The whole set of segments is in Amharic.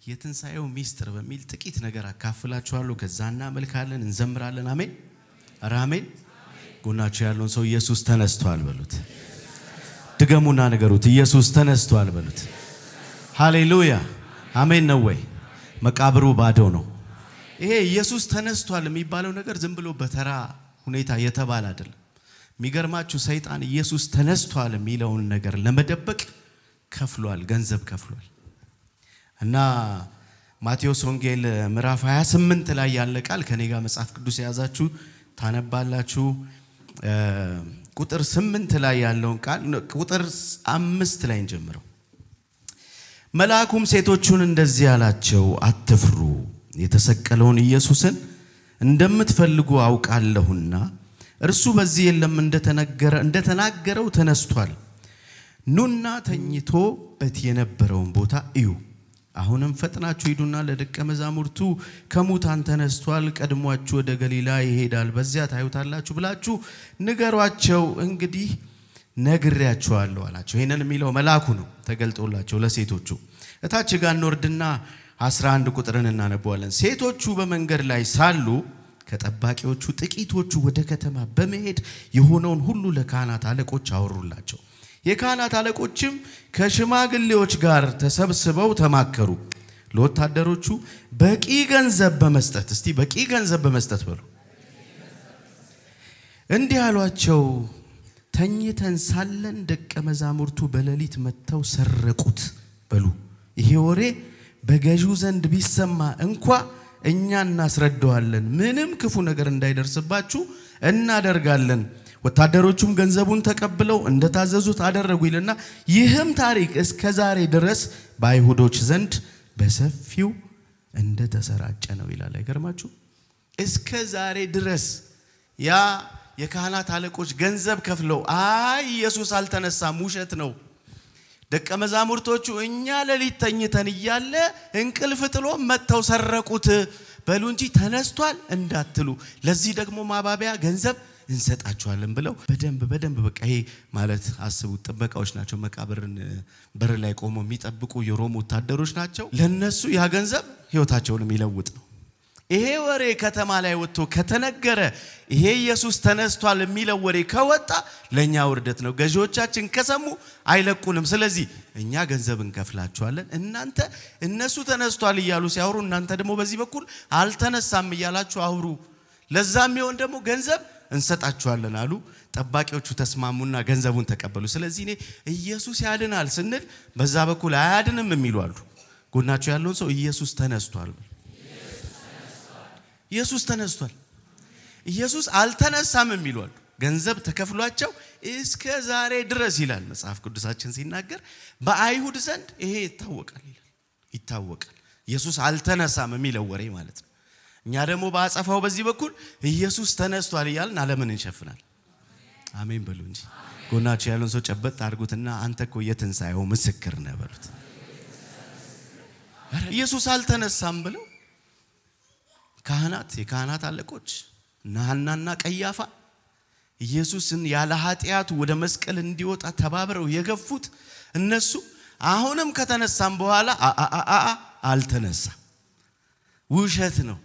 የትንሳኤው ሚስጥር በሚል ጥቂት ነገር አካፍላችኋለሁ። ከዛና መልካለን እንዘምራለን። አሜን አሜን። ጎናችሁ ያለውን ሰው ኢየሱስ ተነስቷል በሉት። ድገሙና ነገሩት። ኢየሱስ ተነስቷል በሉት። ሃሌሉያ አሜን ነው ወይ? መቃብሩ ባዶ ነው። ይሄ ኢየሱስ ተነስቷል የሚባለው ነገር ዝም ብሎ በተራ ሁኔታ የተባለ አይደለም። የሚገርማችሁ ሰይጣን ኢየሱስ ተነስቷል የሚለውን ነገር ለመደበቅ ከፍሏል፣ ገንዘብ ከፍሏል። እና ማቴዎስ ወንጌል ምዕራፍ 28 ላይ ያለ ቃል ከኔ ጋር መጽሐፍ ቅዱስ የያዛችሁ ታነባላችሁ። ቁጥር 8 ላይ ያለውን ቃል ቁጥር 5 ላይ እንጀምረው። መልአኩም ሴቶቹን እንደዚህ አላቸው፣ አትፍሩ፣ የተሰቀለውን ኢየሱስን እንደምትፈልጉ አውቃለሁና እርሱ በዚህ የለም፣ እንደተናገረው ተነስቷል። ኑና ተኝቶበት የነበረውን ቦታ እዩ። አሁንም ፈጥናችሁ ሂዱና ለደቀ መዛሙርቱ ከሙታን ተነስቷል፣ ቀድሟችሁ ወደ ገሊላ ይሄዳል፣ በዚያ ታዩታላችሁ ብላችሁ ንገሯቸው። እንግዲህ ነግሬያችኋለሁ አላቸው። ይሄንን የሚለው መልአኩ ነው ተገልጦላቸው ለሴቶቹ። እታች ጋር እንወርድና 11 ቁጥርን እናነበዋለን። ሴቶቹ በመንገድ ላይ ሳሉ ከጠባቂዎቹ ጥቂቶቹ ወደ ከተማ በመሄድ የሆነውን ሁሉ ለካህናት አለቆች አወሩላቸው። የካህናት አለቆችም ከሽማግሌዎች ጋር ተሰብስበው ተማከሩ። ለወታደሮቹ በቂ ገንዘብ በመስጠት እስቲ በቂ ገንዘብ በመስጠት በሉ። እንዲህ አሏቸው፣ ተኝተን ሳለን ደቀ መዛሙርቱ በሌሊት መጥተው ሰረቁት በሉ። ይሄ ወሬ በገዢው ዘንድ ቢሰማ እንኳ እኛ እናስረዳዋለን፣ ምንም ክፉ ነገር እንዳይደርስባችሁ እናደርጋለን። ወታደሮቹም ገንዘቡን ተቀብለው እንደታዘዙት አደረጉ ይልና ይህም ታሪክ እስከ ዛሬ ድረስ በአይሁዶች ዘንድ በሰፊው እንደተሰራጨ ነው ይላል። አይገርማችሁ? እስከ ዛሬ ድረስ ያ የካህናት አለቆች ገንዘብ ከፍለው ኢየሱስ አልተነሳም፣ ውሸት ነው፣ ደቀ መዛሙርቶቹ እኛ ሌሊት ተኝተን እያለ እንቅልፍ ጥሎ መጥተው ሰረቁት በሉ እንጂ ተነስቷል እንዳትሉ፣ ለዚህ ደግሞ ማባቢያ ገንዘብ እንሰጣቸዋለን ብለው በደንብ በቃ ይሄ ማለት አስቡት፣ ጥበቃዎች ናቸው። መቃብርን በር ላይ ቆመው የሚጠብቁ የሮም ወታደሮች ናቸው። ለነሱ ያ ገንዘብ ህይወታቸውን የሚለውጥ ነው። ይሄ ወሬ ከተማ ላይ ወጥቶ ከተነገረ፣ ይሄ ኢየሱስ ተነስቷል የሚለው ወሬ ከወጣ ለኛ ውርደት ነው። ገዢዎቻችን ከሰሙ አይለቁንም። ስለዚህ እኛ ገንዘብ እንከፍላቸዋለን፣ እናንተ እነሱ ተነስቷል እያሉ ሲያወሩ እናንተ ደግሞ በዚህ በኩል አልተነሳም እያላችሁ አውሩ፣ ለዛም ይሆን ደግሞ ገንዘብ እንሰጣቸዋለን አሉ። ጠባቂዎቹ ተስማሙና ገንዘቡን ተቀበሉ። ስለዚህ እኔ ኢየሱስ ያድናል ስንል በዛ በኩል አያድንም የሚሉ አሉ። ጎናቸው ያለውን ሰው ኢየሱስ ተነስቷል፣ ኢየሱስ ተነስቷል፣ ኢየሱስ አልተነሳም የሚሉ አሉ። ገንዘብ ተከፍሏቸው እስከ ዛሬ ድረስ ይላል መጽሐፍ ቅዱሳችን ሲናገር በአይሁድ ዘንድ ይሄ ይታወቃል ይላል። ይታወቃል ኢየሱስ አልተነሳም የሚለው ወሬ ማለት ነው። እኛ ደግሞ በአጸፋው በዚህ በኩል ኢየሱስ ተነስቷል እያልን ዓለምን እንሸፍናል። አሜን በሉ እንጂ። ጎናችሁ ያለውን ሰው ጨበጥ አድርጉትና አንተ እኮ የትንሳኤው ምስክር ነህ በሉት። ኢየሱስ አልተነሳም ብለው የካህናት አለቆች ሐናና ቀያፋ ኢየሱስን ያለ ኃጢአቱ ወደ መስቀል እንዲወጣ ተባብረው የገፉት እነሱ አሁንም ከተነሳም በኋላ አልተነሳም፣ ውሸት ነው።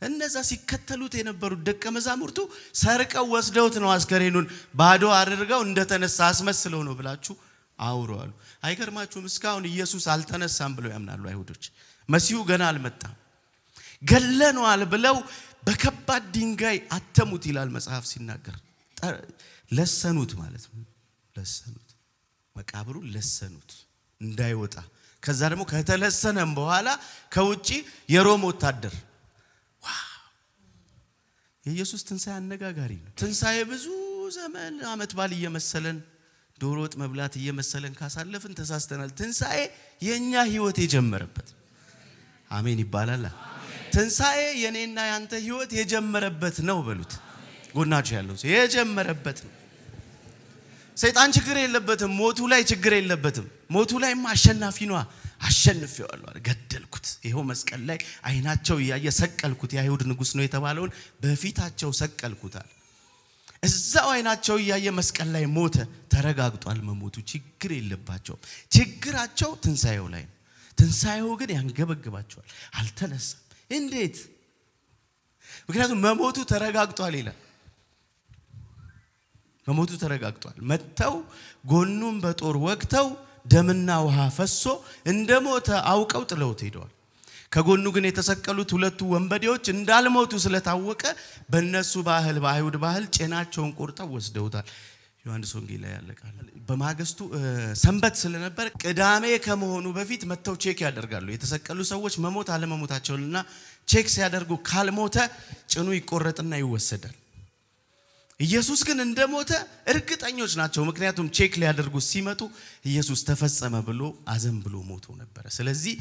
እነዛ ሲከተሉት የነበሩት ደቀ መዛሙርቱ ሰርቀው ወስደውት ነው አስከሬኑን ባዶ አድርገው እንደተነሳ አስመስለው ነው ብላችሁ አውረዋሉ። አይገርማችሁም? እስካሁን ኢየሱስ አልተነሳም ብለው ያምናሉ አይሁዶች። መሲሁ ገና አልመጣም፣ ገለነዋል ብለው በከባድ ድንጋይ አተሙት ይላል መጽሐፍ ሲናገር። ለሰኑት ማለት ነው። ለሰኑት፣ መቃብሩን ለሰኑት እንዳይወጣ። ከዛ ደግሞ ከተለሰነም በኋላ ከውጪ የሮም ወታደር። የኢየሱስ ትንሳኤ አነጋጋሪ ነው። ትንሳኤ ብዙ ዘመን ዓመት በዓል እየመሰለን ዶሮ ወጥ መብላት እየመሰለን ካሳለፍን ተሳስተናል። ትንሳኤ የኛ ህይወት የጀመረበት አሜን ይባላል። ትንሳኤ የኔና ያንተ ህይወት የጀመረበት ነው በሉት። ጎናችሁ ያለው ሰው የጀመረበት ነው። ሰይጣን ችግር የለበትም፣ ሞቱ ላይ ችግር የለበትም። ሞቱ ላይማ አሸናፊ ነው። አሸንፌዋለሁ፣ ገደልኩት፣ ይሄው መስቀል ላይ አይናቸው ያየ ሰቀልኩት። የአይሁድ ንጉስ ነው የተባለውን በፊታቸው ሰቀልኩታል። እዛው አይናቸው ያየ መስቀል ላይ ሞተ። ተረጋግጧል መሞቱ፣ ችግር የለባቸውም። ችግራቸው ትንሳኤው ላይ ነው። ትንሣኤው ግን ያንገበግባቸዋል። አልተነሳም። እንዴት? ምክንያቱም መሞቱ ተረጋግጧል ይላል። መሞቱ ተረጋግጧል። መተው ጎኑን በጦር ወግተው ደምና ውሃ ፈሶ እንደሞተ አውቀው ጥለውት ሄደዋል። ከጎኑ ግን የተሰቀሉት ሁለቱ ወንበዴዎች እንዳልሞቱ ስለታወቀ በእነሱ ባህል፣ በአይሁድ ባህል ጭናቸውን ቆርጠው ወስደውታል። ዮሐንስ ወንጌል ላይ ያለ ቃል። በማግስቱ ሰንበት ስለነበር ቅዳሜ ከመሆኑ በፊት መተው ቼክ ያደርጋሉ የተሰቀሉ ሰዎች መሞት አለመሞታቸውንና ቼክ ሲያደርጉ ካልሞተ ጭኑ ይቆረጥና ይወሰዳል። ኢየሱስ ግን እንደሞተ እርግጠኞች ናቸው። ምክንያቱም ቼክ ሊያደርጉ ሲመጡ ኢየሱስ ተፈጸመ ብሎ አዘን ብሎ ሞቶ ነበር። ስለዚህ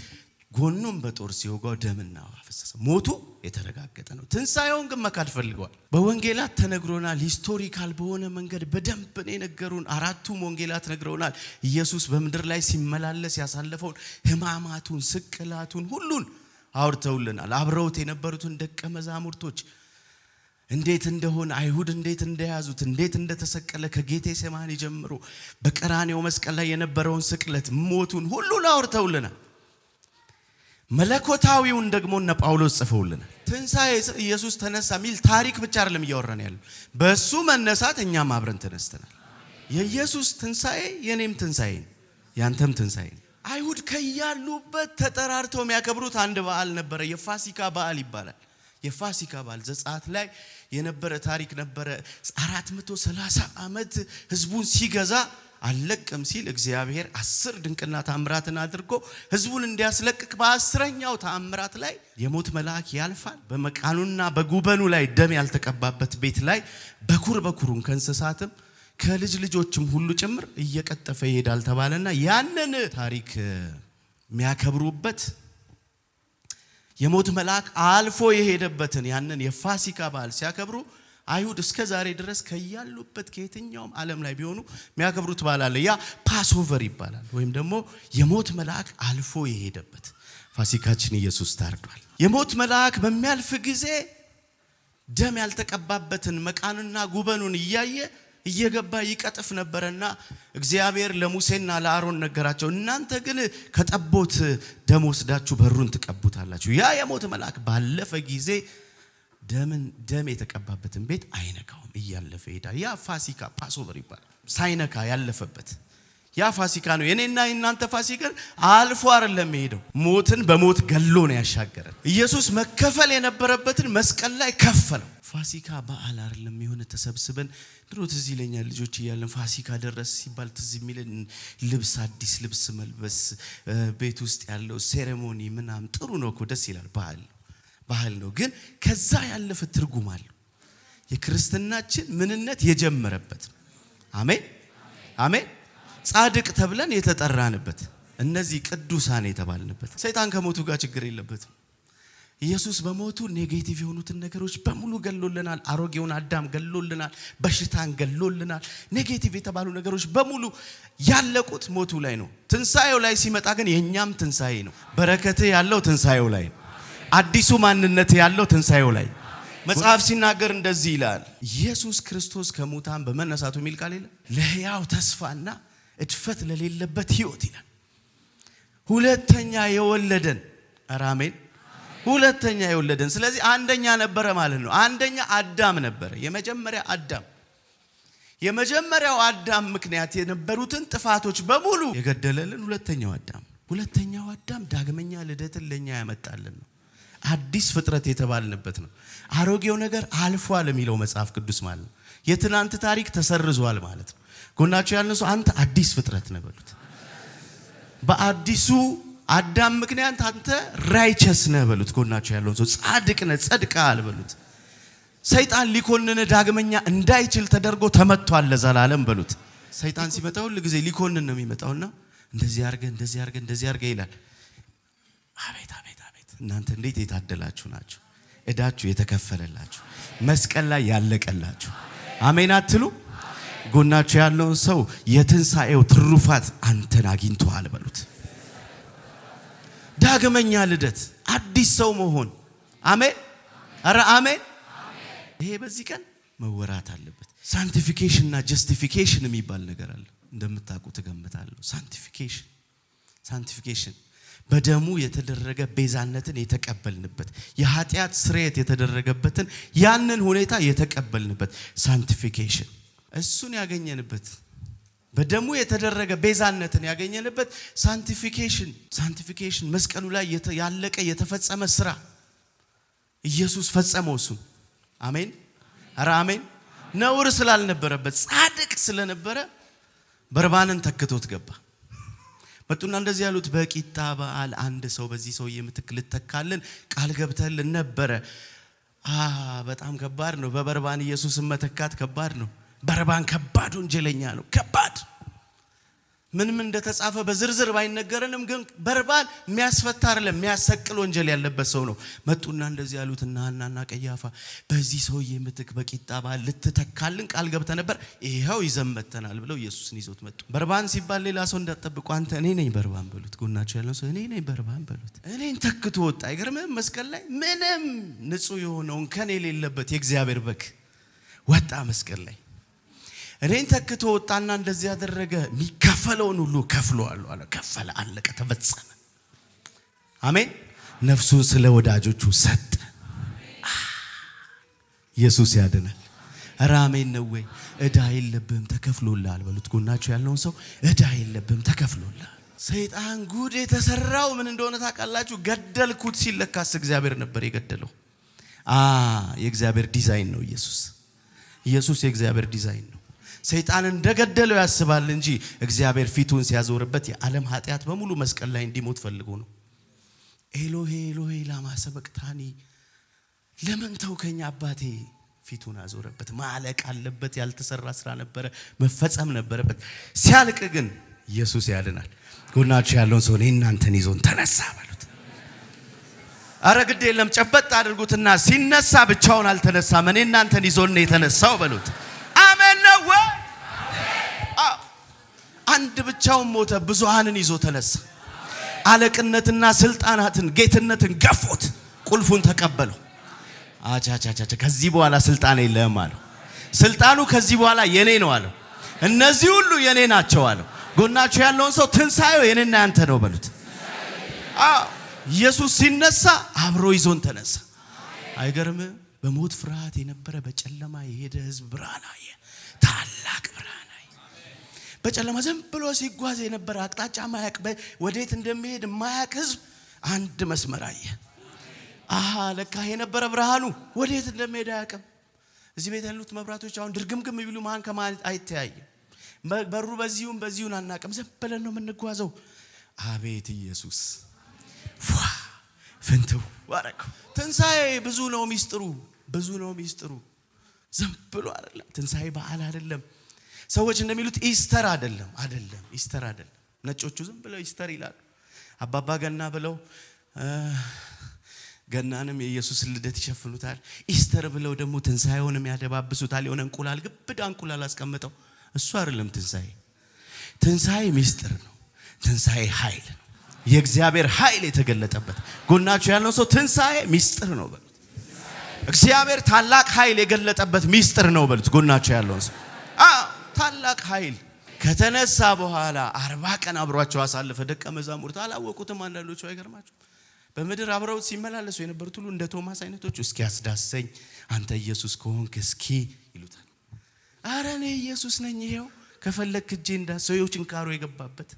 ጎኑን በጦር ሲወጋው ደምና ውሃ ፈሰሰ። ሞቱ የተረጋገጠ ነው። ትንሣኤውን ግን መካድ ፈልገዋል። በወንጌላት ተነግሮናል። ሂስቶሪካል በሆነ መንገድ በደንብ ነው የነገሩን። አራቱም ወንጌላት ነግረውናል። ኢየሱስ በምድር ላይ ሲመላለስ ያሳለፈውን ሕማማቱን፣ ስቅላቱን ሁሉን አውርተውልናል። አብረውት የነበሩትን ደቀ መዛሙርቶች እንዴት እንደሆነ፣ አይሁድ እንዴት እንደያዙት፣ እንዴት እንደተሰቀለ ከጌቴሴማኒ ጀምሮ በቀራኔው መስቀል ላይ የነበረውን ስቅለት፣ ሞቱን ሁሉን አውርተውልናል። መለኮታዊውን ደግሞ እነ ጳውሎስ ጽፈውልናል። ትንሣኤ ኢየሱስ ተነሳ ሚል ታሪክ ብቻ አይደለም እያወራን ያለው። በሱ መነሳት እኛም አብረን ተነስተናል። የኢየሱስ ትንሣኤ የኔም ትንሣኤ ነው፣ ያንተም ትንሣኤ ነው። አይሁድ ከያሉበት ተጠራርተው የሚያከብሩት አንድ በዓል ነበረ። የፋሲካ በዓል ይባላል። የፋሲካ በዓል ዘጸአት ላይ የነበረ ታሪክ ነበረ። 430 ዓመት ህዝቡን ሲገዛ አለቅም ሲል እግዚአብሔር 10 ድንቅና ተአምራትን አድርጎ ህዝቡን እንዲያስለቅቅ በ10ኛው ተአምራት ላይ የሞት መልአክ ያልፋል። በመቃኑና በጉበኑ ላይ ደም ያልተቀባበት ቤት ላይ በኩሩን ከእንስሳትም ከልጅ ልጆችም ሁሉ ጭምር እየቀጠፈ ይሄዳል ተባለና ያንን ታሪክ የሚያከብሩበት የሞት መልአክ አልፎ የሄደበትን ያንን የፋሲካ በዓል ሲያከብሩ አይሁድ እስከ ዛሬ ድረስ ከያሉበት ከየትኛውም ዓለም ላይ ቢሆኑ የሚያከብሩት በዓል አለ። ያ ፓስኦቨር ይባላል፣ ወይም ደግሞ የሞት መልአክ አልፎ የሄደበት። ፋሲካችን ኢየሱስ ታርዷል። የሞት መልአክ በሚያልፍ ጊዜ ደም ያልተቀባበትን መቃንና ጉበኑን እየገባ ይቀጥፍ ነበርና እግዚአብሔር ለሙሴና ለአሮን ነገራቸው። እናንተ ግን ከጠቦት ደም ወስዳችሁ በሩን ትቀቡታላችሁ። ያ የሞት መልአክ ባለፈ ጊዜ ደም የተቀባበትን ቤት አይነካውም፣ እያለፈ ይሄዳል። ያ ፋሲካ ፓስኦቨር ይባላል። ሳይነካ ያለፈበት ያ ፋሲካ ነው። የኔና የናንተ ፋሲካ አልፎ አይደለም የሄደው፣ ሞትን በሞት ገሎ ነው ያሻገረን። ኢየሱስ መከፈል የነበረበትን መስቀል ላይ ከፈለው። ፋሲካ በዓል አይደለም የሆነ ተሰብስበን ድሮ ትዝ ይለኛል ልጆች እያለን ፋሲካ ደረስ ሲባል ትዝ የሚለን ልብስ፣ አዲስ ልብስ መልበስ፣ ቤት ውስጥ ያለው ሴሬሞኒ ምናምን ጥሩ ነው እኮ ደስ ይላል፣ ባህል ነው። ግን ከዛ ያለፈ ትርጉም አለው። የክርስትናችን ምንነት የጀመረበት አሜን አሜን። ጻድቅ ተብለን የተጠራንበት፣ እነዚህ ቅዱሳን የተባልንበት። ሰይጣን ከሞቱ ጋር ችግር የለበትም። ኢየሱስ በሞቱ ኔጌቲቭ የሆኑትን ነገሮች በሙሉ ገሎልናል። አሮጌውን አዳም ገሎልናል። በሽታን ገሎልናል። ኔጌቲቭ የተባሉ ነገሮች በሙሉ ያለቁት ሞቱ ላይ ነው። ትንሣኤው ላይ ሲመጣ ግን የኛም ትንሣኤ ነው። በረከት ያለው ትንሣኤው ላይ ነው። አዲሱ ማንነት ያለው ትንሣኤው ላይ። መጽሐፍ ሲናገር እንደዚህ ይላል፣ ኢየሱስ ክርስቶስ ከሙታን በመነሳቱ የሚል ቃል የለም፣ ለሕያው ተስፋና እድፈት ለሌለበት ሕይወት ይላል። ሁለተኛ የወለደን አሜን፣ ሁለተኛ የወለደን። ስለዚህ አንደኛ ነበረ ማለት ነው። አንደኛ አዳም ነበረ፣ የመጀመሪያው አዳም ምክንያት የነበሩትን ጥፋቶች በሙሉ የገደለልን ሁለተኛው አዳም ዳግመኛ ልደትን ለኛ ያመጣልን ነው። አዲስ ፍጥረት የተባልንበት ነው። አሮጌው ነገር አልፏል የሚለው መጽሐፍ ቅዱስ ማለት ነው። የትናንት ታሪክ ተሰርዟል ማለት ነው። ጎናችሁ ያለን ሰው አንተ አዲስ ፍጥረት ነህ በሉት። በአዲሱ አዳም ምክንያት አንተ ራይቸስ ነህ በሉት። ጎናችሁ ያለን ሰው ጻድቅ ነህ፣ ጸድቀሃል በሉት። ሰይጣን ሊኮንን ዳግመኛ እንዳይችል ተደርጎ ተመቷል ለዘላለም በሉት። ሰይጣን ሲመጣ ሁሉ ጊዜ ሊኮንን ነው የሚመጣውና እንደዚህ አርገ ይላል። አቤት እናንተ እንዴት የታደላችሁ ናችሁ! እዳችሁ የተከፈለላችሁ፣ መስቀል ላይ ያለቀላችሁ። አሜን አትሉ? ጎናችሁ ያለውን ሰው የትንሣኤው ትሩፋት አንተን አግኝቷል በሉት። ዳግመኛ ልደት፣ አዲስ ሰው መሆን። አሜን፣ ኧረ አሜን። ይሄ በዚህ ቀን መወራት አለበት። ሳንቲፊኬሽን እና ጀስቲፊኬሽን የሚባል ነገር አለ። እንደምታውቁ ተገምታለሁ። ሳንቲፊኬሽን በደሙ የተደረገ ቤዛነትን የተቀበልንበት የኃጢአት ስርየት የተደረገበትን ያንን ሁኔታ የተቀበልንበት ሳንቲፊኬሽን እሱን ያገኘንበት በደሙ የተደረገ ቤዛነትን ያገኘንበት ሳንቲፊኬሽን መስቀሉ ላይ ያለቀ የተፈጸመ ስራ ኢየሱስ ፈጸመው እሱን አሜን ኧረ አሜን ነውር ስላልነበረበት ጻድቅ ስለነበረ በርባንን ተክቶት ገባ መጡና እንደዚህ ያሉት በቂጣ በዓል አንድ ሰው በዚህ ሰው የምትክ ልተካልን ቃል ገብተህልን ነበር በጣም ከባድ ነው በበርባን ኢየሱስን መተካት ከባድ ነው በርባን ከባድ ወንጀለኛ ነው ከባድ ምንም እንደተጻፈ በዝርዝር ባይነገረንም ግን በርባን የሚያስፈታ አይደለም የሚያሰቅል ወንጀል ያለበት ሰው ነው መጡና እንደዚህ ያሉትና ሐናና ቀያፋ በዚህ ሰው የምትክ በቂጣ በዓል ልትተካልን ቃል ገብተህ ነበር ይሄው ይዘመተናል ብለው ኢየሱስን ይዘውት መጡ በርባን ሲባል ሌላ ሰው እንዳትጠብቁ አንተ እኔ ነኝ በርባን በሉት ጎናቸው ያለው ሰው እኔ ነኝ በርባን በሉት እኔን ተክቶ ወጣ አይገርምም መስቀል ላይ ምንም ንጹህ የሆነውን ከኔ የሌለበት የእግዚአብሔር በግ ወጣ መስቀል ላይ እኔን ተክቶ ወጣና እንደዚህ ያደረገ የሚከፈለውን ሁሉ ከፍሏል አለ ከፈለ አለቀ ተፈጸመ አሜን ነፍሱን ስለ ወዳጆቹ ሰጠ ኢየሱስ ያድናል ኧረ አሜን ነው ወይ እዳ የለብህም ተከፍሎልሃል በሉት ጎናችሁ ያለውን ሰው እዳ የለብህም ተከፍሎልሃል ሰይጣን ጉድ የተሰራው ምን እንደሆነ ታውቃላችሁ ገደልኩት ሲል ለካስ እግዚአብሔር ነበር የገደለው የእግዚአብሔር ዲዛይን ነው ኢየሱስ የእግዚአብሔር ዲዛይን ነው ሰይጣን እንደገደለው ያስባል እንጂ እግዚአብሔር ፊቱን ሲያዞርበት የዓለም ኃጢአት በሙሉ መስቀል ላይ እንዲሞት ፈልጎ ነው ኤሎሄ ኤሎሄ ላማ ሰበቅታኒ ለምን ተውከኝ አባቴ ፊቱን አዞረበት ማለቅ አለበት ያልተሰራ ስራ ነበረ መፈጸም ነበረበት ሲያልቅ ግን ኢየሱስ ያድናል ጎናችሁ ያለውን ሰው እናንተን ይዞን ተነሳ በሉት አረ ግድ የለም ጨበጥ አድርጉትና ሲነሳ ብቻውን አልተነሳም እናንተን ይዞን ነው የተነሳው በሉት አሜን ነው አንድ ብቻውን ሞተ ብዙሃንን ይዞ ተነሳ አለቅነትና ስልጣናትን ጌትነትን ገፎት ቁልፉን ተቀበለው አቻቻቻ ከዚህ በኋላ ስልጣን የለህም አለው ስልጣኑ ከዚህ በኋላ የኔ ነው አለው እነዚህ ሁሉ የኔ ናቸው አለው ጎናችሁ ያለውን ሰው ትንሳኤው የኔና ያንተ ነው በሉት ኢየሱስ ሲነሳ አብሮ ይዞን ተነሳ አይገርም በሞት ፍርሃት የነበረ በጨለማ የሄደ ህዝብ ብርሃን አየ ታላቅ ብርሃን አየ በጨለማ ዝም ብሎ ሲጓዝ የነበረ አቅጣጫ ማያቅ ወዴት እንደሚሄድ ማያቅ ህዝብ አንድ መስመር አየ ለካ የነበረ ብርሃኑ ወዴት እንደሚሄድ አያቅም እዚህ ቤት ያሉት መብራቶች አሁን ድርግምግም ቢሉ ማን ከማን አይተያይም በሩ በዚሁን አናቅም ዝም ብለን ነው የምንጓዘው አቤት ኢየሱስ ፍንተው ወረቀ ትንሳኤ ብዙ ነው ሚስጥሩ ዝም ብሎ አይደለም ትንሳኤ በዓል አይደለም ሰዎች እንደሚሉት ኢስተር አይደለም ኢስተር አይደለም ነጮቹ ዝም ብለው ኢስተር ይላሉ አባባ ገና ብለው ገናንም የኢየሱስ ልደት ይሸፍኑታል ኢስተር ብለው ደግሞ ትንሳኤውንም ያደባብሱታል የሆነ እንቁላል ግብዳ እንቁላል አስቀምጠው እሱ አይደለም ትንሳኤ ሚስጥር ነው ትንሳኤ ኃይል ነው የእግዚአብሔር ኃይል የተገለጠበት ጎናችሁ ያለው ሰው ትንሳኤ ሚስጥር ነው በሉት እግዚአብሔር ታላቅ ኃይል የገለጠበት ሚስጥር ነው በሉት ጎናችሁ ያለው ሰው ታላቅ ኃይል ከተነሳ በኋላ 40 ቀን አብሯቸው አሳለፈ ደቀ መዛሙርት አላወቁትም አንዳንዶቹ አይገርማችሁ በመድር አብረው ሲመላለሱ የነበሩት ሁሉ እንደ ቶማስ አይነቶቹ እስኪ አስዳሰኝ አንተ ኢየሱስ ከሆንክ እስኪ ይሉታል አረ እኔ ኢየሱስ ነኝ ይሄው ከፈለክ እጄ እንዳሰው ጭንካሩ የገባበት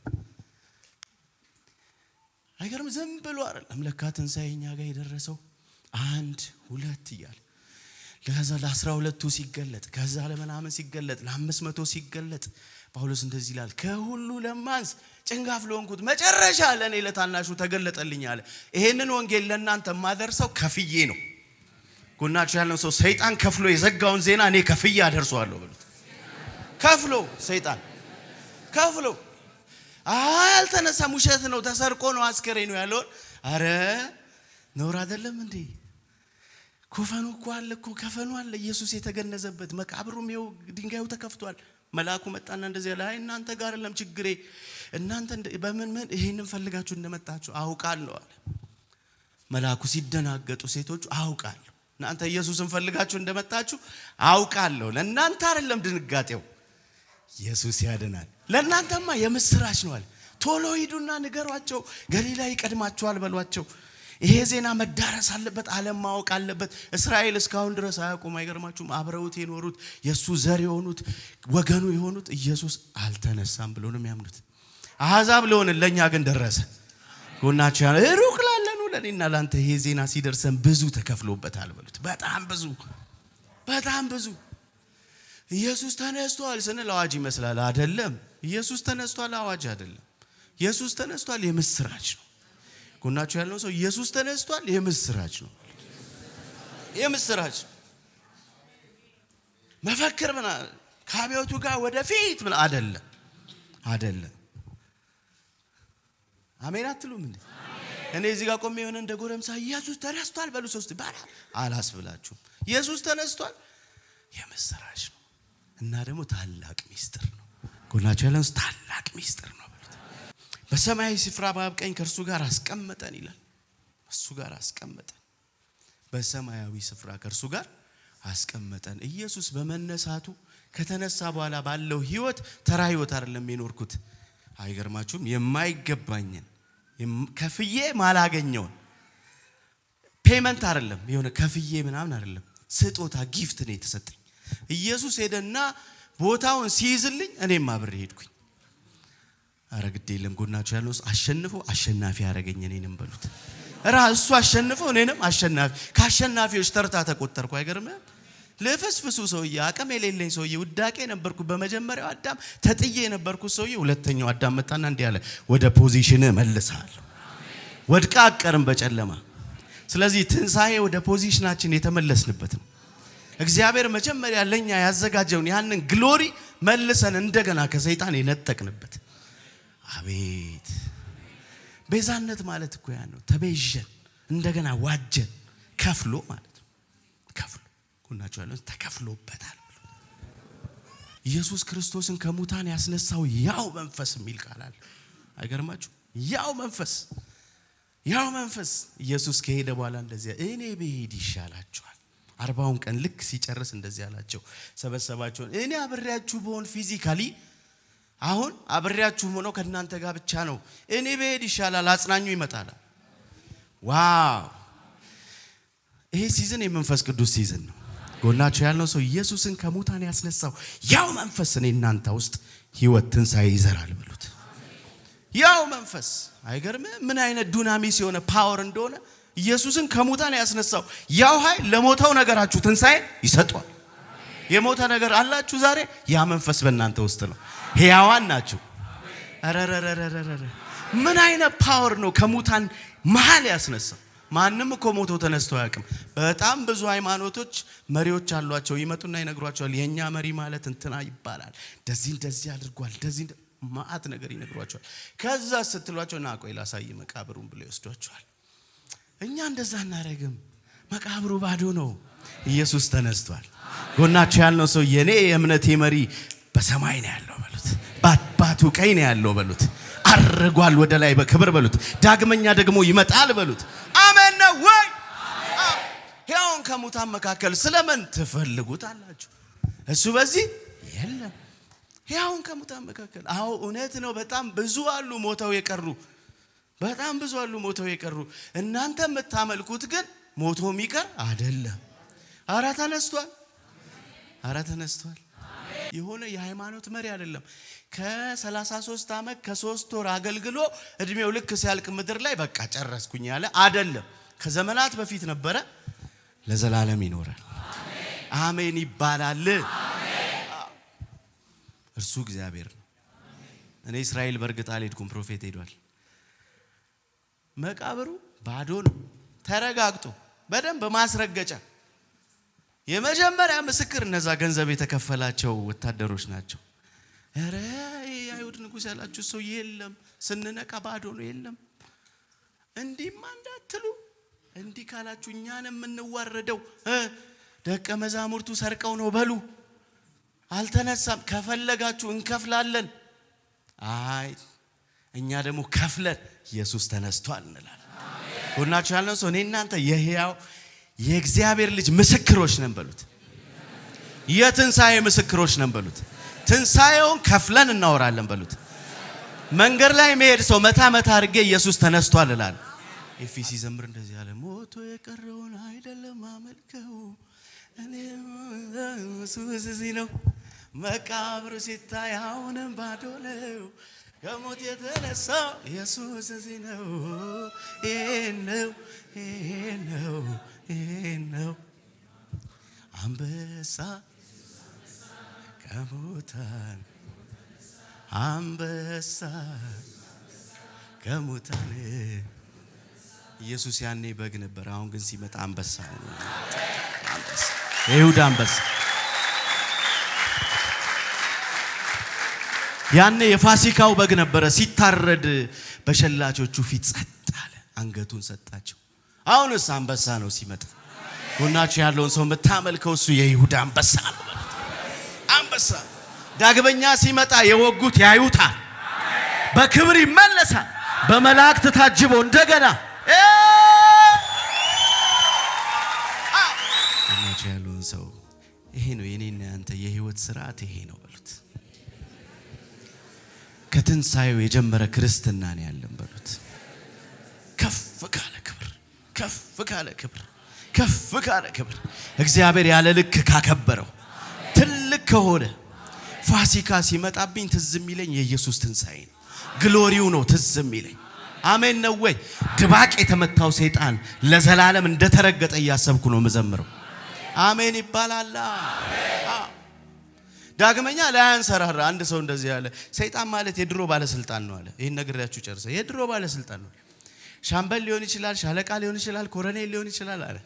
አይገርም ዝም ብሎ አይደለም ለካ ትንሳኤኛ ጋር የደረሰው 1 2 ይያል ለዛ ለ12ቱ ሲገለጥ ከዛ ለምናምን ሲገለጥ ለ500 ሲገለጥ ጳውሎስ እንደዚህ ይላል ከሁሉ ለማንስ ጭንጋፍ ለሆንኩት መጨረሻ ለኔ ለታናሹ ተገለጠልኝ አለ ይሄንን ወንጌል ለእናንተ ማደርሰው ከፍዬ ነው ጎናችሁ ያለው ሰው ሰይጣን ከፍሎ የዘጋውን ዜና እኔ ከፍዬ አደርሰዋለሁ በሉት ከፍሎ ሰይጣን ከፍሎ አልተነሳም ውሸት ነው ተሰርቆ ነው አስከሬ ነው ያለው አረ ነውር አይደለም እንዴ ኮፈኑ እኮ አለ እኮ ከፈኑ አለ ኢየሱስ የተገነዘበት መቃብሩም ይው ድንጋዩ ተከፍቷል መልአኩ መጣና እንደዚህ ያለ አይ እናንተ ጋር አይደለም ችግሬ እናንተ በምን ይሄንን ፈልጋችሁ እንደመጣችሁ አውቃለሁ አለ መልአኩ ሲደናገጡ ሴቶቹ አውቃለሁ እናንተ ኢየሱስን ፈልጋችሁ እንደመጣችሁ አውቃለሁ ለእናንተ አይደለም ድንጋጤው ኢየሱስ ያድናል ለእናንተማ የምስራች ነው አለ ቶሎ ሂዱና ንገሯቸው፣ ገሊላ ይቀድማቸዋል በሏቸው። ይሄ ዜና መዳረስ አለበት፣ ዓለም ማወቅ አለበት። እስራኤል እስካሁን ድረስ አያውቁም። አይገርማችሁም? አብረውት የኖሩት የሱ ዘር የሆኑት ወገኑ የሆኑት ኢየሱስ አልተነሳም ብሎ ነው የሚያምኑት። አሕዛብ ለሆነ ለኛ ግን ደረሰ። ጎናቸው ያለ ሩቅ ላለኑ ለኔና ላንተ ይሄ ዜና ሲደርሰን ብዙ ተከፍሎበታል በሉት። በጣም ብዙ። ኢየሱስ ተነስቷል ስንል አዋጅ ይመስላል። አይደለም። ኢየሱስ ተነስቷል አዋጅ አይደለም። ኢየሱስ ተነስቷል የምስራች ነው። ጎናቸው ያለው ሰው ኢየሱስ ተነስቷል የምስራች ነው። የምስራች መፈክር ምን ከአብዮቱ ጋር ወደፊት ምን አይደለም። አሜን አትሉም እንዴ? እኔ እዚህ ጋር ቆሜ የሆነ እንደ ጎረምሳ ኢየሱስ ተነስቷል በሉ ሶስት ይባላል አላስብላችሁም። ኢየሱስ ተነስቷል የምስራች ነው እና ደግሞ ታላቅ ሚስጥር ነው። ጎናቸው ያለው ታላቅ ሚስጥር ነው በሉት። በሰማያዊ ስፍራ በአብ ቀኝ ከእርሱ ጋር አስቀመጠን ይላል። እሱ ጋር አስቀመጠን፣ በሰማያዊ ስፍራ ከእርሱ ጋር አስቀመጠን። ኢየሱስ በመነሳቱ ከተነሳ በኋላ ባለው ህይወት ተራ ህይወት አይደለም የኖርኩት። አይገርማችሁም? የማይገባኝን ከፍዬ ማላገኘውን ፔመንት አይደለም፣ የሆነ ከፍዬ ምናምን አይደለም፣ ስጦታ ጊፍት ነው የተሰጠኝ። ኢየሱስ ሄደና ቦታውን ሲይዝልኝ እኔም አብሬ ሄድኩኝ። አረ ግድ የለም ጎናችሁ ያለው አሸንፎ አሸናፊ ያደረገኝ እኔንም በሉት። እሱ አሸንፎ እኔንም አሸናፊ ከአሸናፊዎች ተርታ ተቆጠርኩ። አይገርምም? ለፍስፍሱ ሰውዬ አቅም የሌለኝ ሰውዬ ውዳቄ ነበርኩ። በመጀመሪያው አዳም ተጥዬ ነበርኩ ሰውዬ። ሁለተኛው አዳም መጣና እንዲህ አለ፣ ወደ ፖዚሽን መልሳለሁ። ወድቃ አቀርም በጨለማ። ስለዚህ ትንሳኤ ወደ ፖዚሽናችን የተመለስንበት ነው። እግዚአብሔር መጀመሪያ ለኛ ያዘጋጀውን ያንን ግሎሪ መልሰን እንደገና ከሰይጣን የነጠቅንበት። አቤት ቤዛነት ማለት እኮ ያ ነው። ተቤዠን፣ እንደገና ዋጀን፣ ከፍሎ ማለት ነው። ከፍሎ ኩናቸው ያለው ተከፍሎበታል። ኢየሱስ ክርስቶስን ከሙታን ያስነሳው ያው መንፈስ የሚል ቃል አለ። አይገርማችሁ? ያው መንፈስ ኢየሱስ ከሄደ በኋላ እንደዚህ እኔ ብሄድ ይሻላችኋል። 40ውን ቀን ልክ ሲጨርስ እንደዚህ አላቸው፣ ሰበሰባቸው። እኔ አብሬያችሁ በሆን ፊዚካሊ አሁን አብሬያችሁ ሆኖ ከእናንተ ጋር ብቻ ነው። እኔ ብሄድ ይሻላል፣ አጽናኙ ይመጣል። ዋው! ይሄ ሲዝን የመንፈስ ቅዱስ ሲዝን ነው። ጎናቸው ያለው ሰው ኢየሱስን ከሙታን ያስነሳው ያው መንፈስ እኔ እናንተ ውስጥ ህይወት ትንሳኤ ይዘራል ብሉት። ያው መንፈስ አይገርምም? ምን አይነት ዱናሚስ የሆነ ፓወር እንደሆነ። ኢየሱስን ከሙታን ያስነሳው ያው ኃይል ለሞተው ነገራችሁ ትንሳኤ ይሰጣል። የሞተ ነገር አላችሁ ዛሬ፣ ያ መንፈስ በእናንተ ውስጥ ነው። ሕያዋን ናችሁ። አረረረረረ ምን አይነት ፓወር ነው ከሙታን መሃል ያስነሳው። ማንም እኮ ሞቶ ተነስቶ አያውቅም። በጣም ብዙ ሃይማኖቶች መሪዎች አሏቸው። ይመጡና ይነግሯቸዋል። የኛ መሪ ማለት እንትና ይባላል፣ እንደዚህ አድርጓል፣ እንደዚህ ማአት ነገር ይነግሯቸዋል። ከዛ ስትሏቸው ና ቆይ ላሳይ መቃብሩን ብለው ይወስዷቸዋል። እኛ እንደዛ እናረግም። መቃብሩ ባዶ ነው። ኢየሱስ ተነስቷል። ጎናችሁ ያለው ሰው የኔ የእምነቴ መሪ በሰማይ ነው ያለው በሉት። በአባቱ ቀኝ ነው ያለው በሉት። አርጓል ወደ ላይ በክብር በሉት። ዳግመኛ ደግሞ ይመጣል በሉት። አሜን ነው ወይ? ሕያውን ከሙታን መካከል ስለምን ትፈልጉታላችሁ? እሱ በዚህ የለም። ሕያውን ከሙታን መካከል አዎ እውነት ነው። በጣም ብዙ አሉ ሞተው የቀሩ፣ በጣም ብዙ አሉ ሞተው የቀሩ። እናንተ የምታመልኩት ግን ሞቶ የሚቀር አይደለም። አረ ተነስቷል። የሆነ የሃይማኖት መሪ አይደለም። ከ33 ዓመት ከ3 ወር አገልግሎ እድሜው ልክ ሲያልቅ ምድር ላይ በቃ ጨረስኩኝ ያለ አይደለም። ከዘመናት በፊት ነበረ፣ ለዘላለም ይኖራል። አሜን ይባላል። እርሱ እግዚአብሔር ነው። እኔ እስራኤል በርግጥ አልሄድኩም፣ ፕሮፌት ሄዷል። መቃብሩ ባዶ ነው። ተረጋግጦ በደንብ በማስረገጫ የመጀመሪያ ምስክር እነዛ ገንዘብ የተከፈላቸው ወታደሮች ናቸው። አረ የአይሁድ ንጉሥ ያላችሁ ሰው የለም፣ ስንነቃ ባዶ ነው። የለም እንዲህማ እንዳትሉ፣ እንዲህ ካላችሁ እኛን የምንዋረደው ደቀ መዛሙርቱ ሰርቀው ነው በሉ። አልተነሳም። ከፈለጋችሁ እንከፍላለን። አይ እኛ ደግሞ ከፍለን ኢየሱስ ተነስቷል እንላለን። ሁላችሁ ያለው ሰው እኔ እናንተ የሕያው የእግዚአብሔር ልጅ ምስክሮች ነን በሉት። የትንሳኤ ምስክሮች ነን በሉት። ትንሳኤውን ከፍለን እናወራለን በሉት። መንገድ ላይ መሄድ ሰው መታ መታ አድርጌ ኢየሱስ ተነስቷል እላለሁ። ኤፊ ሲዘምር እንደዚህ ያለ ሞቶ የቀረውን አይደለም አመልከው እኔ ኢየሱስ እዚህ ነው መቃብሩ ሲታይ አሁንም ባዶ ነው ከሞት የተነሳው ኢየሱስ እዚህ ነው ነው አንበሳ ከሙታን አንበሳ ከሙታን ኢየሱስ ያኔ በግ ነበር አሁን ግን ሲመጣ አንበሳ ነው አንበሳ የይሁዳ አንበሳ ያኔ የፋሲካው በግ ነበረ ሲታረድ በሸላቾቹ ፊት ጸጥ አለ አንገቱን ሰጣቸው አሁንስ አንበሳ ነው ሲመጣ ጎናችሁ ያለውን ሰው መታመልከው እሱ የይሁዳ አንበሳ ነው ማለት አንበሳ ዳግመኛ ሲመጣ የወጉት ያዩታል በክብር ይመለሳል በመላእክት ታጅቦ እንደገና ጎናችሁ ያለውን ሰው ይሄ ነው የኔና ያንተ የህይወት ስርዓት ይሄ ነው በሉት ከትንሳኤው የጀመረ ክርስትና ነው ያለን በሉት ከፍ ካለ ክብር ከፍ ካለ ክብር ከፍ ካለ ክብር እግዚአብሔር ያለ ልክ ካከበረው ትልቅ ከሆነ ፋሲካ ሲመጣብኝ ትዝ የሚለኝ የኢየሱስ ትንሳኤ ነው ግሎሪው ነው ትዝ የሚለኝ አሜን ነው ወይ ድባቅ የተመታው ሰይጣን ለዘላለም እንደተረገጠ እያሰብኩ ነው መዘምረው አሜን ይባላል ዳግመኛ ላያንሰራራ አንድ ሰው እንደዚህ ያለ ሰይጣን ማለት የድሮ ባለስልጣን ነው አለ ይሄን ነግሬያችሁ ጨርሰ የድሮ ባለስልጣን ነው ሻምበል ሊሆን ይችላል ሻለቃ ሊሆን ይችላል ኮሎኔል ሊሆን ይችላል አለ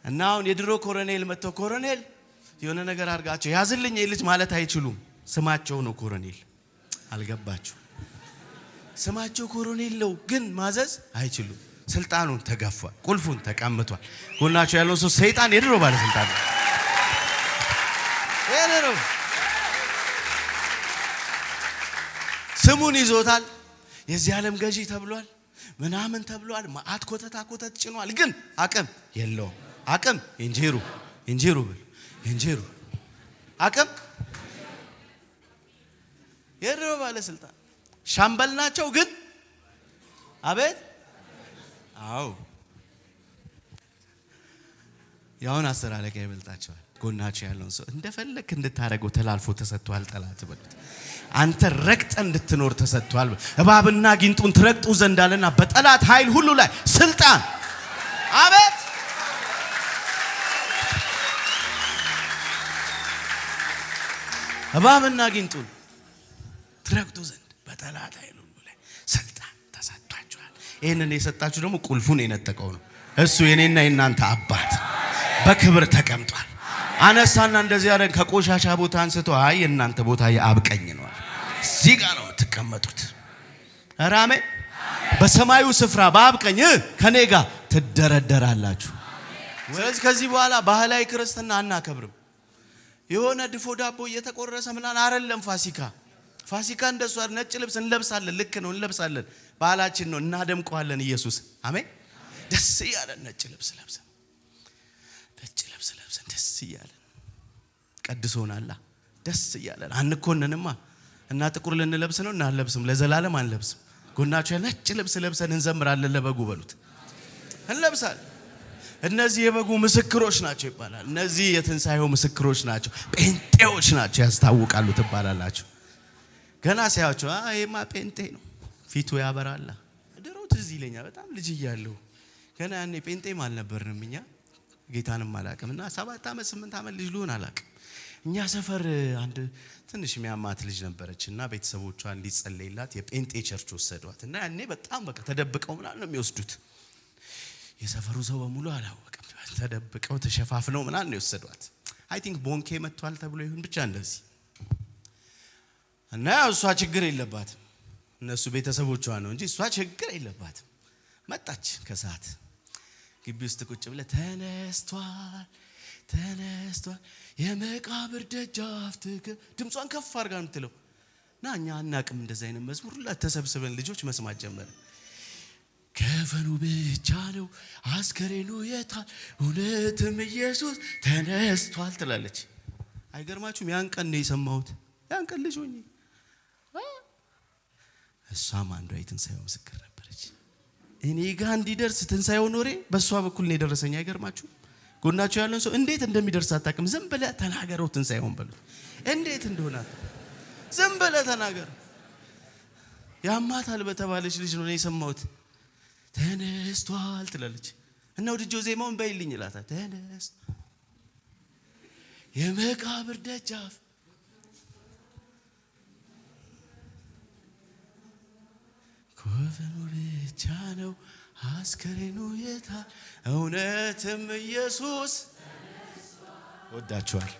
እና አሁን የድሮ ኮሎኔል መጥቶ ኮሎኔል የሆነ ነገር አድርጋቸው ያዝልኝ ልጅ ማለት አይችሉም ስማቸው ነው ኮሎኔል አልገባችሁ ስማቸው ኮሎኔል ነው ግን ማዘዝ አይችሉም ስልጣኑን ተገፏል ቁልፉን ተቀምጧል ጎናቸው ያለው ሰው ሰይጣን የድሮ ባለስልጣን ነው የድሮ ስሙን ይዞታል የዚህ ዓለም ገዢ ተብሏል ምናምን ተብሏል ማአት ኮተታ ኮተት ጭኗል ግን አቅም የለውም አቅም እንጀሩ ብል እንጀሩ አቅም የድሮ ባለስልጣን ሻምበል ናቸው ግን አቤት አው ያውን አስተራለቀ ይበልጣቸዋል ጎናቸው ያለውን ሰው እንደፈለክ እንድታረገው ተላልፎ ተሰጥቷል ጠላት በሉት አንተ ረግጠ እንድትኖር ተሰጥቷል እባብና ጊንጡን ትረግጡ ዘንድ አለና በጠላት ኃይል ሁሉ ላይ ስልጣን አቤት እባብና ጊንጡን ትረግጡ ዘንድ በጠላት ኃይል ሁሉ ላይ ስልጣን ተሰጥቷል ይሄንን የሰጣችሁ ደግሞ ቁልፉን የነጠቀው ነው እሱ የኔና የናንተ አባት በክብር ተቀምጧል አነሳና እንደዚህ ያደረገ ከቆሻሻ ቦታ አንስቶ አይ የናንተ ቦታ የአብ ቀኝ ነው እዚህ ጋር ነው የምትቀመጡት አሜን በሰማዩ ስፍራ በአብ ቀኝ ከኔ ጋር ትደረደራላችሁ ስለዚህ ከዚህ በኋላ ባህላዊ ክርስትና አናከብርም የሆነ ድፎ ዳቦ እየተቆረሰ ምናን አይደለም ፋሲካ እንደሱ ነጭ ልብስ እንለብሳለን ልክ ነው እንለብሳለን ባህላችን ነው እናደምቀዋለን ኢየሱስ አሜን ደስ ይላል ነጭ ልብስ ለብሰን ደስ ይላል ቀድሶናል ደስ ይላል አንኮነንማ እና ጥቁር ልንለብስ ነው እና አንለብስም ለዘላለም አንለብስም ጎናቸው ነጭ ልብስ ለብሰን እንዘምራለን ለበጉ በሉት እንለብሳለን እነዚህ የበጉ ምስክሮች ናቸው ይባላል እነዚህ የትንሳኤው ምስክሮች ናቸው ጴንጤዎች ናቸው ያስታውቃሉ ትባላላችሁ ገና ሲያዩአቸው ይሄማ ጴንጤ ነው ፊቱ ያበራል ድሮ ትዝ ይለኛል በጣም ልጅ እያለሁ ገና ያኔ ጴንጤም አልነበርንም እኛ ጌታንም አላቅምና 7 አመት 8 አመት ልጅ ልሆን አላቅም እኛ ሰፈር አንድ ትንሽ የሚያማት ልጅ ነበረችና ቤተሰቦቿ እንዲጸለይላት የጴንጤ ቸርች ወሰዷት እና ያኔ በጣም በቃ ተደብቀው ምናምን ነው የሚወስዱት የሰፈሩ ሰው በሙሉ አላወቀም ተደብቀው ተሸፋፍነው ምናምን ነው የወሰዷት አይ ቲንክ ቦንኬ መጥቷል ተብሎ ይሁን ብቻ እንደዚህ እና እሷ ችግር የለባትም እነሱ ቤተሰቦቿ ነው እንጂ እሷ ችግር የለባትም መጣች ከሰዓት ግቢ ውስጥ ቁጭ ብለ ተነስቷል የመቃብር ደጃፍ ድምጿን ከፍ አድርጋ ነው የምትለው እና እኛ አናቅም እንደዛ አይነት መዝሙር ሁላ ተሰብስበን ልጆች መስማት ጀመረ ከፈኑ ብቻ ነው አስከሬኑ የታል እውነትም ኢየሱስ ተነስቷል ትላለች አይገርማችሁም ያን ቀን ነው የሰማሁት ያን ቀን ልጅ ሆኜ እሷም አንዷ የትንሣኤው ምስክር ነበረች። እኔ ጋር እንዲደርስ ትንሣኤው ኖሬ በእሷ በኩል ነው የደረሰኝ። አይገርማችሁ? ጎናችሁ ያለን ሰው እንዴት እንደሚደርስ አታውቅም። ዝም ብለህ ተናገረው ትንሣኤውን በሉት። እንዴት እንደሆነ ዝም ብለህ ተናገር። ያማታል በተባለች ልጅ ነው የሰማሁት። ተነስቷል ትላለች እና ወድጄው ዜማውን በይልኝ ይላታል። ተነስ የመቃብር ደጃፍ ኮፈኑ ብቻ ነው አስከሬኑ የታ እውነትም ኢየሱስ ወዳችኋል።